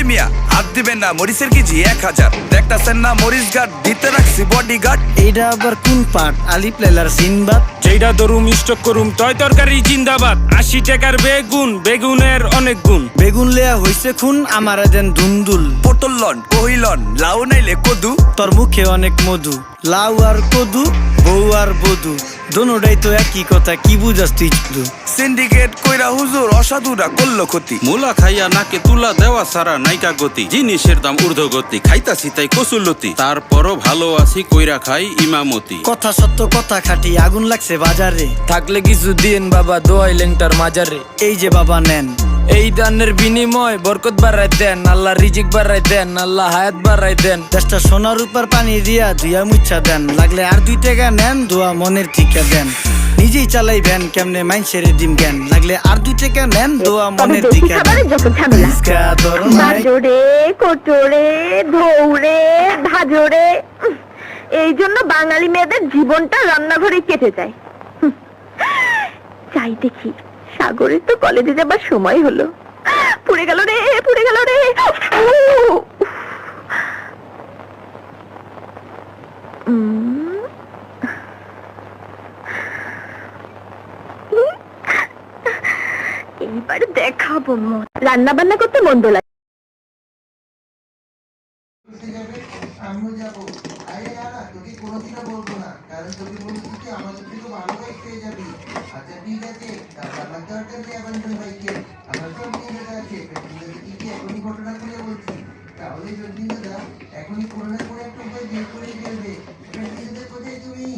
মিয়া হাত দিবেন না, মরিচের কেজি 1000। দেখতাছেন না মরিচ গার্ড দিতে রাখছি বডি গার্ড। এইটা আবার কোন পাট? আলিপ লাইলার সিনবাদ। যেইটা ধরুম স্টক করুম তয় তরকারি জিন্দাবাদ। 80 টাকার বেগুন, বেগুনের অনেক গুণ। বেগুন লেয়া হইছে খুন, আমারে দেন ধুন্দুল। পটল লন, কহিলন, লাউ নাইলে কদু। তোর মুখে অনেক মধু, লাউ আর কদু, বউ আর বধু, দোনোটাই তো একই কথা, কি বুঝাস তুই শুধু? সিন্ডিকেট কইরা হুজুর অসাধুরা করলো ক্ষতি। মুলা খাইয়া নাকে তুলা দেওয়া সারা নাইকা গতি। জিনিসের দাম ঊর্ধ্বগতি, খাইতাছি তাই কসুলতি। তারপরও ভালো আছি কইরা খাই ইমামতি। কথা সত্য কথা খাটি, আগুন লাগছে বাজারে। থাকলে কিছু দিন বাবা, দোয়াই লেংটার মাজারে। এই যে বাবা নেন, এই দানের বিনিময় বরকত বাড়াই দেন, আল্লাহ রিজিক বাড়াই দেন, আল্লাহ হায়াত বাড়াই দেন। দেশটা সোনার উপর পানি দিয়া ধুইয়া মুচ্ছা দেন। লাগলে আর 2 টাকা নেন, দোয়া মনের ঠিকা দেন। নিজেই চালাই ভ্যান, কেমনে মাইনছেরে দিম জ্ঞান। লাগলে আর 2 টাকা নেন, দোয়া মনের ঠিকা দেন। যত ঝামেলা রিস্কা ধরো নাই। বাজরে, কোটরে, ধৌরে, ধাজরে, এই জন্য বাঙালি মেয়েদের জীবনটা রান্নাঘরে কেটে যায়। চাই দেখি সাগরের তো কলেজে যাবার সময় হলো। পুড়ে গেল রে, পুড়ে গেল রে। এইবার দেখাবো মন। রান্না বান্না করতে মন্দ লাগে। আমিও যাবো। আরে না, তোকে কোনোদিনও বলবো না, কারণ তোকে বলছি কি আমাদের থেকে ভালো বাইক পেয়ে যাবি। আচ্ছা ঠিক আছে, আমার দরকার নেই এখন তোর বাইকে, আমার সব নিয়ে আছে। কি এখনই ঘটনা খুলে বলছি, তাহলে যদি দাদা এখনই কোনো না কোনো একটা উপায় বের করে ফেলবে। কোথায় তুমি?